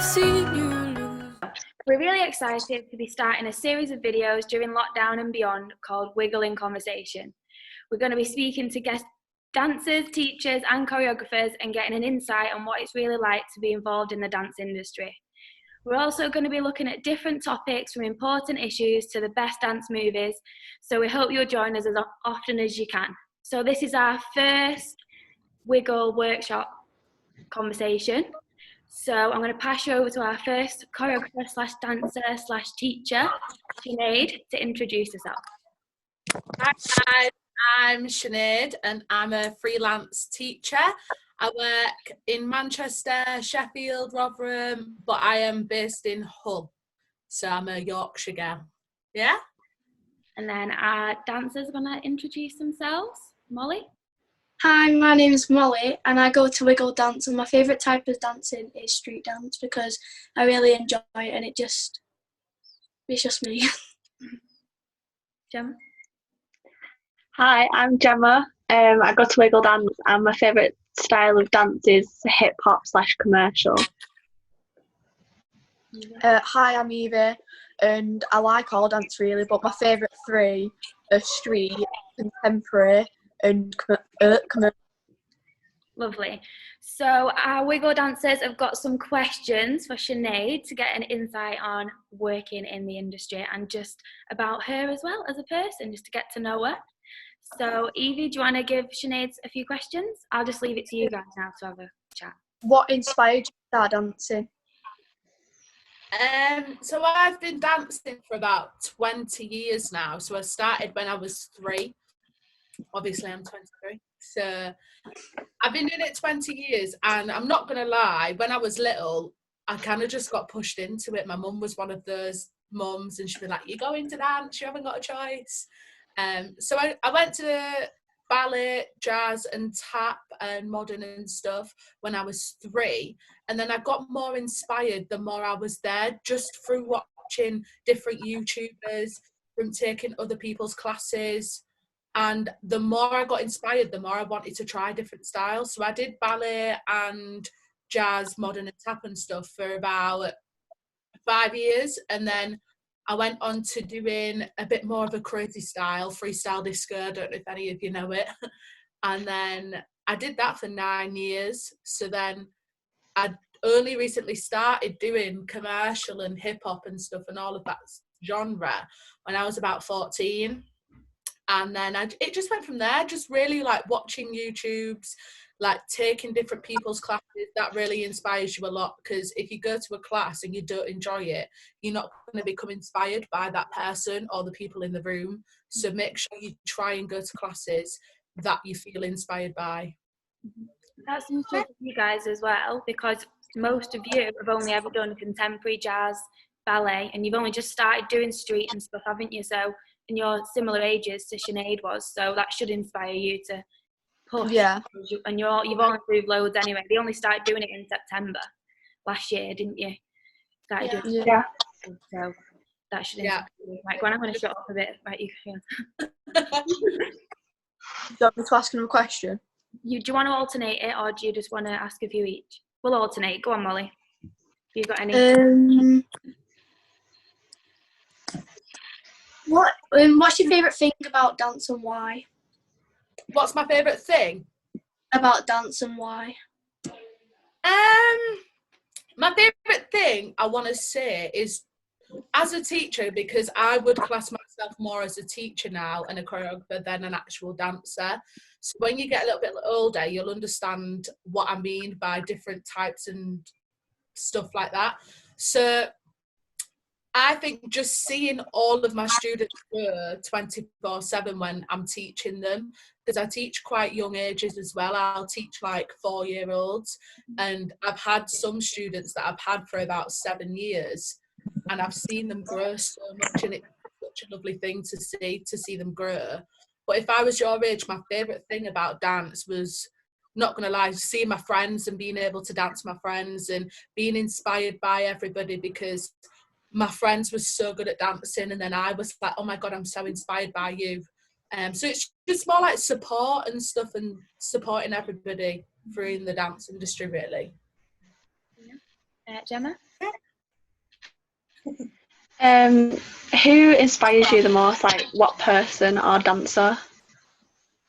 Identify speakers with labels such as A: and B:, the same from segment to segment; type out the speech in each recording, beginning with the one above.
A: seen you lose.
B: We're really excited to be starting a series of videos during lockdown and beyond called WigLe in Conversation. We're going to be speaking to guest dancers, teachers and choreographers and getting an insight on what it's really like to be involved in the dance industry. We're also going to be looking at different topics from important issues to the best dance movies, so we hope you'll join us as often as you can. So this is our first WigLe workshop conversation. So I'm going to pass you over to our first choreographer slash dancer slash teacher, Sinead, to introduce herself.
C: Hi guys, I'm Sinead and I'm a freelance teacher. I work in Manchester, Sheffield, Rotherham, but I am based in Hull. So I'm a Yorkshire girl. Yeah?
B: And then our dancers are going to introduce themselves. Molly?
D: Hi, my name is Molly and I go to WigLe Dance, and my favourite type of dancing is street dance because I really enjoy it and it's just me.
B: Gemma?
E: Hi, I'm Gemma. I go to WigLe Dance and my favourite style of dance is hip hop / commercial.
D: Hi, I'm Evie and I like all dance really, but my favourite three are street, contemporary and commercial.
B: Lovely. So our WigLe dancers have got some questions for Sinead to get an insight on working in the industry and just about her as well as a person, just to get to know her. So Evie, do you want to give Sinead a few questions? I'll just leave it to you guys now to have a chat.
D: What inspired you to start dancing?
C: So I've been dancing for about 20 years now. So I started when I was 3. Obviously I'm 23. So I've been doing it 20 years and I'm not going to lie, when I was little, I kind of just got pushed into it. My mum was one of those mums and she'd be like, you're going to dance, you haven't got a choice. So I went to ballet, jazz and tap and modern and stuff when I was 3. And then I got more inspired the more I was there, just through watching different YouTubers, from taking other people's classes. And the more I got inspired, the more I wanted to try different styles. So I did ballet and jazz, modern and tap and stuff for about 5 years. And then I went on to doing a bit more of a crazy style, freestyle disco. I don't know if any of you know it. And then I did that for 9 years. So then I only recently started doing commercial and hip hop and stuff and all of that genre when I was about 14. And then it just went from there, just really like watching YouTubes, like taking different people's classes. That really inspires you a lot, because if you go to a class and you don't enjoy it, you're not going to become inspired by that person or the people in the room. So make sure you try and go to classes that you feel inspired by.
B: That's interesting for you guys as well, because most of you have only ever done contemporary jazz, ballet, and you've only just started doing street and stuff, haven't you? So, and you're similar ages to Sinead was, so that should inspire you to push.
D: Yeah.
B: And you've all improved loads anyway. They only started doing it in September last year, didn't you? Started doing it.
E: Yeah.
B: So that should inspire you. Right, Gwen, I'm going to shut up a bit. Right, you can.
D: Do you want me to ask them a question?
B: Do you want to alternate it, or do you just want to ask a few each? We'll alternate. Go on, Molly. Have you got any?
D: What's your favourite thing about dance and why?
C: What's my favourite thing?
D: About dance and why?
C: My favourite thing I want to say is, as a teacher, because I would class myself more as a teacher now and a choreographer than an actual dancer. So when you get a little bit older, you'll understand what I mean by different types and stuff like that. So I think just seeing all of my students grow 24/7 when I'm teaching them, because I teach quite young ages as well. I'll teach like 4-year-olds, and I've had some students that I've had for about 7 years, and I've seen them grow so much, and it's such a lovely thing to see them grow. But if I was your age, my favourite thing about dance was, not going to lie, seeing my friends and being able to dance with my friends and being inspired by everybody, because my friends were so good at dancing, and then I was like, oh my God, I'm so inspired by you. So it's just more like support and stuff, and supporting everybody through in the dance industry, really.
B: Gemma?
E: Who inspires you the most? Like, what person or dancer?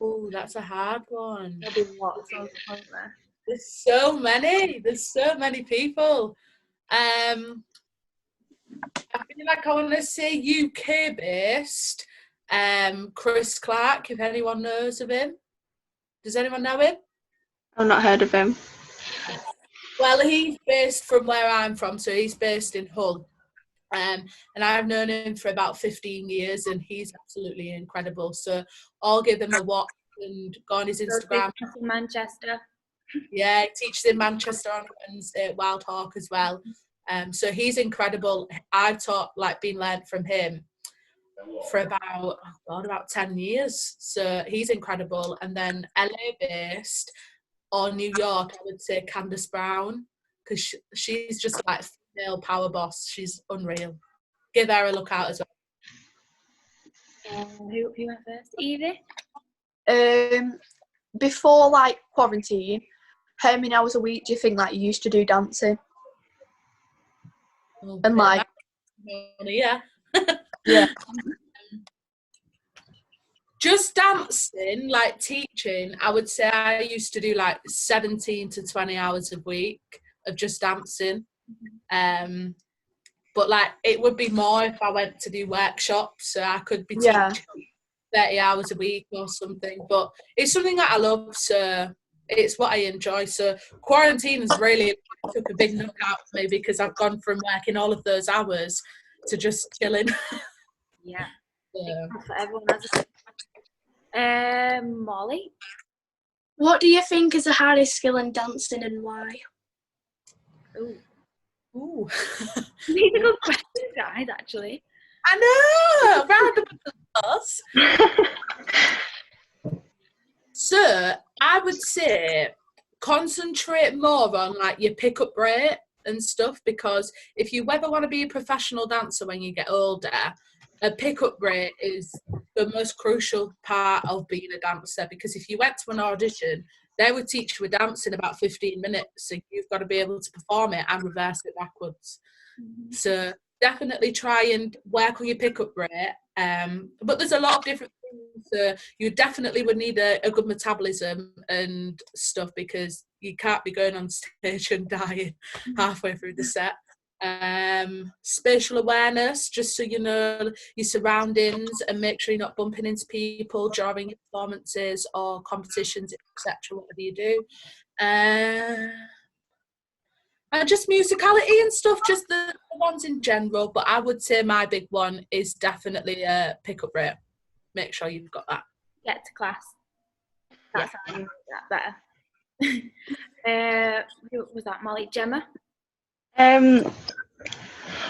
C: Oh, that's a hard one.
B: There'll be lots of, won't there?
C: There's so many. There's so many people. I feel like I want to say UK based. Chris Clark, if anyone knows of him. Does anyone know him?
E: I've not heard of him.
C: Well, he's based from where I'm from, so he's based in Hull. And I've known him for about 15 years, and he's absolutely incredible. So I'll give him a watch and go on his Instagram.
B: In Manchester.
C: Yeah, he teaches in Manchester on Wednesday at Wild Hawk as well. So he's incredible. I've been learnt from him for about 10 years. So he's incredible. And then LA based or New York, I would say Candace Brown, because she's just like female power boss. She's unreal. Give her a look out as well.
B: Who went first? Evie?
D: Before like quarantine, how many hours a week do you think like you used to do dancing? And like,
C: yeah.
D: yeah.
C: Just dancing, like teaching, I would say I used to do like 17 to 20 hours a week of just dancing. But like it would be more if I went to do workshops, so I could be teaching 30 hours a week or something. But it's something that I love, so it's what I enjoy. So quarantine has really took a big knock out for me because I've gone from working all of those hours to just chilling.
B: Yeah.
C: So.
B: For everyone has Molly?
D: What do you think is the hardest skill in dancing and why?
C: Ooh.
B: These are good questions, guys, actually.
C: I know! Round of applause. So, I would say concentrate more on like your pickup rate and stuff, because if you ever want to be a professional dancer when you get older, a pickup rate is the most crucial part of being a dancer, because if you went to an audition, they would teach you a dance in about 15 minutes, so you've got to be able to perform it and reverse it backwards. So definitely try and work on your pickup rate. But there's a lot of different things. So you definitely would need a good metabolism and stuff, because you can't be going on stage and dying halfway through the set. Spatial awareness, just so you know your surroundings and make sure you're not bumping into people during your performances or competitions, etc., whatever you do. And just musicality and stuff, just the ones in general. But I would say my big one is definitely a pickup rate. Make sure you've got that.
B: Get to class. That's how you make that better. Who was that, Molly? Gemma?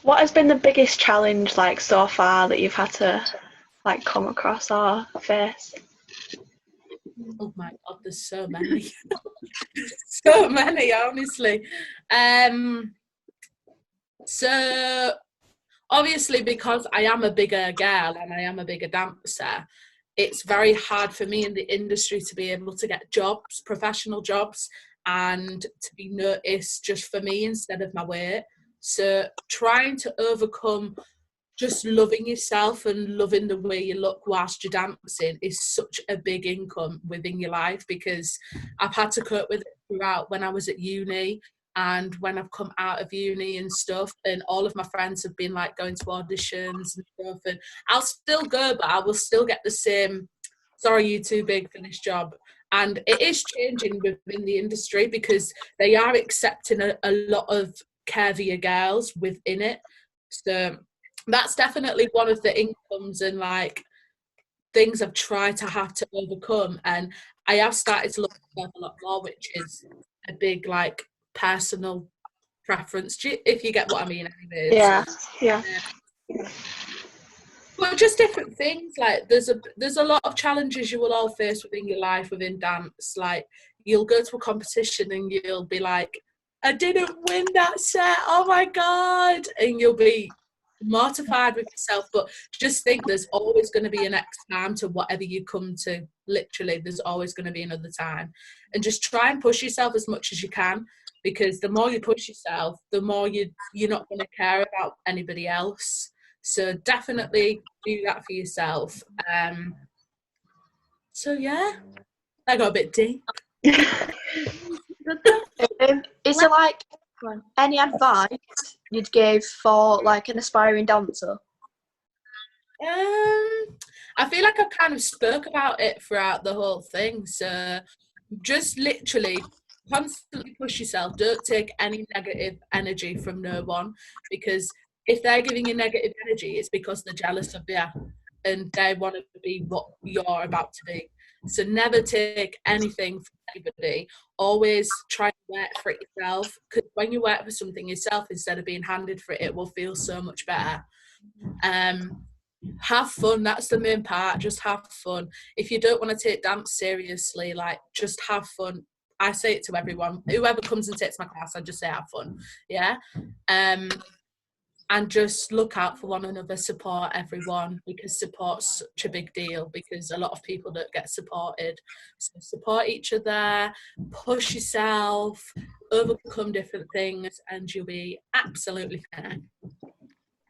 E: What has been the biggest challenge like so far that you've had to like come across or face?
C: Oh my god, there's so many. So many, honestly. So obviously, because I am a bigger girl and I am a bigger dancer, it's very hard for me in the industry to be able to get jobs, professional jobs, and to be noticed just for me instead of my weight. So trying to overcome just loving yourself and loving the way you look whilst you're dancing is such a big income within your life, because I've had to cope with it throughout when I was at uni and when I've come out of uni and stuff, and all of my friends have been like going to auditions and stuff, and I'll still go, but I will still get the same, sorry, you're too big for this job. And it is changing within the industry, because they are accepting a lot of curvier girls within it. So that's definitely one of the incomes and like things I've tried to have to overcome, and I have started to look at myself a lot more, which is a big like personal preference, if you get what I mean. Anyways.
E: Yeah.
C: But just different things, like there's a lot of challenges you will all face within your life within dance. Like you'll go to a competition and you'll be like, I didn't win that set, oh my god, and you'll be mortified with yourself. But just think there's always going to be a next time to whatever you come to. Literally, there's always going to be another time, and just try and push yourself as much as you can. because the more you push yourself, the more you're not going to care about anybody else. So definitely do that for yourself. So yeah, I got a bit deep.
D: Is there like any advice you'd give for like an aspiring dancer?
C: I feel like I've kind of spoke about it throughout the whole thing. So just literally constantly push yourself. Don't take any negative energy from no one, because if they're giving you negative energy, it's because they're jealous of you and they want to be what you're about to be. So never take anything from anybody. Always try to work for it yourself, because when you work for something yourself instead of being handed for it, it will feel so much better. Have fun. That's the main part. Just have fun. If you don't want to take dance seriously, like, just have fun. I say it to everyone. Whoever comes and takes my class, I just say have fun. Yeah. And just look out for one another, support everyone, because support's such a big deal, because a lot of people don't get supported. So support each other, push yourself, overcome different things, and you'll be absolutely fine.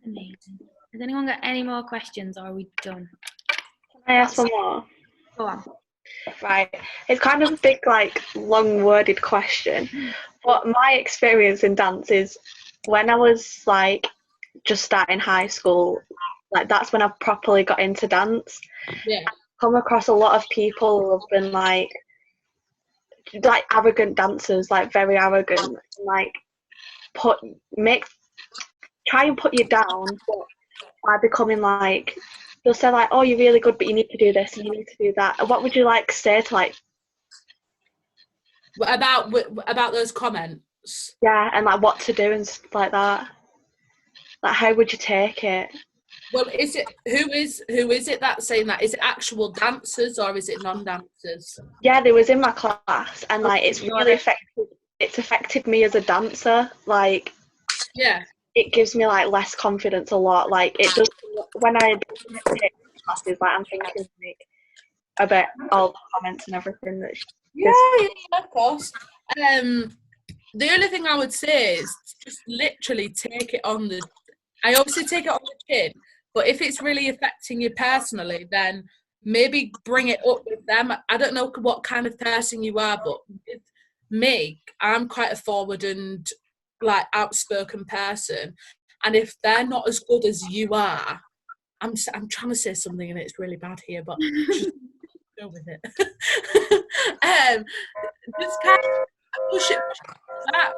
B: Amazing. Has anyone got any more questions, or are we done?
E: Can I ask one more?
B: Go on.
E: Right. It's kind of a big, like, long-worded question. But my experience in dance is when I was, like, just starting high school, like, that's when I properly got into dance.
C: Yeah.
E: I've come across a lot of people who have been, like arrogant dancers, like, very arrogant, like, try and put you down, but by becoming like, they'll say like, oh, you're really good, but you need to do this and you need to do that. What would you like say to like?
C: About those comments?
E: Yeah, and like what to do and stuff like that. Like, how would you take it?
C: Well, who is it that's saying that? Is it actual dancers or is it non-dancers?
E: Yeah, they was in my class, and like it's really affected. It's affected me as a dancer. Like,
C: yeah,
E: it gives me like less confidence a lot. Like, it does when I take classes. Like, I'm thinking like about all the comments and everything that.
C: Yeah, of course. The only thing I would say is just literally take it on the. I obviously take it on the chin, but if it's really affecting you personally, then maybe bring it up with them. I don't know what kind of person you are, but with me, I'm quite a forward and like outspoken person, and if they're not as good as you are, I'm trying to say something and it's really bad here, but just go with it. Just kind of push it back.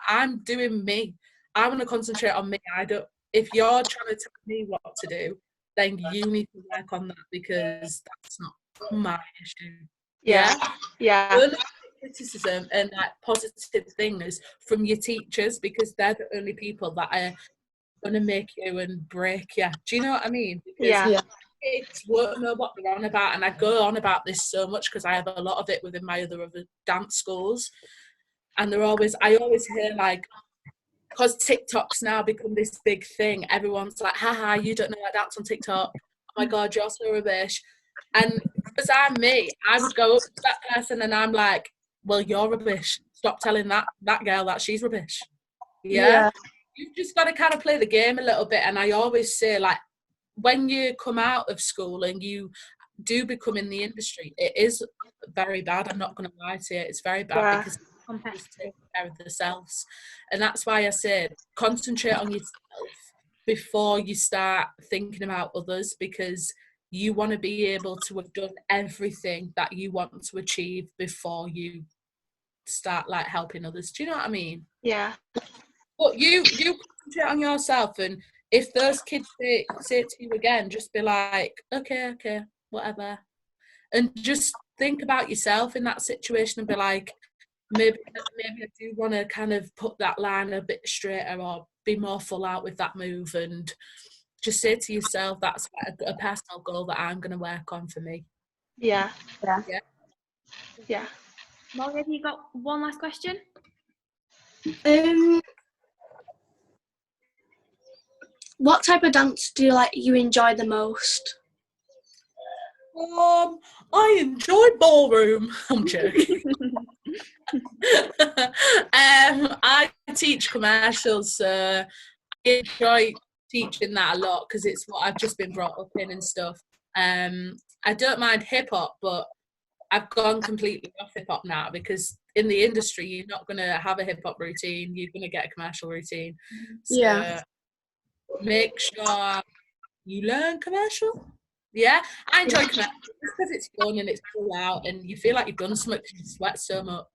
C: I'm doing me. I want to concentrate on me. If you're trying to tell me what to do, then you need to work on that, because that's not my issue.
E: Yeah.
C: Only criticism and like positive things from your teachers, because they're the only people that are going to make you and break you. Do you know what I mean? Because kids won't know what they're on about, and I go on about this so much because I have a lot of it within my other dance schools, and I always hear like, because TikTok's now become this big thing, everyone's like, haha, you don't know how to dance on TikTok, oh my god, you're so rubbish. And because I'm me, I would go up to that person and I'm like, well, you're rubbish, stop telling that girl that she's rubbish. Yeah. You've just got to kind of play the game a little bit. And I always say, like, when you come out of school and you do become in the industry, it is very bad. I'm not going to lie to you. It's very bad because competitors take care of themselves. And that's why I said concentrate on yourself before you start thinking about others, because you want to be able to have done everything that you want to achieve before you start like helping others. Do you know what I mean?
E: Yeah.
C: But you concentrate on yourself, and if those kids say it to you again, just be like, okay, whatever. And just think about yourself in that situation and be like, maybe I do want to kind of put that line a bit straighter or be more full out with that move, and just say to yourself, that's a personal goal that I'm going to work on for me.
E: Yeah.
B: Molly, have you got one last question?
D: What type of dance do you enjoy the most?
C: I enjoy ballroom. I'm joking. I teach commercials, so I enjoy teaching that a lot because it's what I've just been brought up in and stuff. I don't mind hip hop, but I've gone completely off hip hop now because in the industry you're not going to have a hip hop routine, you're going to get a commercial routine. So
D: Yeah.
C: make sure you learn commercial. Yeah, I enjoy commercial because it's fun and it's full out and you feel like you've done something because you sweat so much,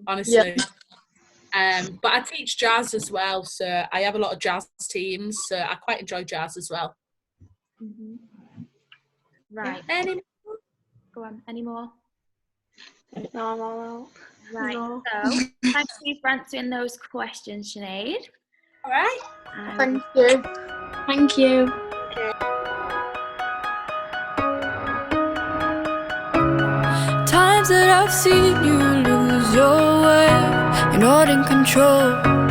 C: honestly. But I teach jazz as well, so I have a lot of jazz teams, so I quite enjoy jazz as well.
B: Right. Go on, any more?
E: No, I'm all out.
B: Right,
D: No.
B: so thank you for answering those questions, Sinead.
C: All right.
D: Thank you. Thank you.
A: Times that I've seen you lose your way, you're not in control.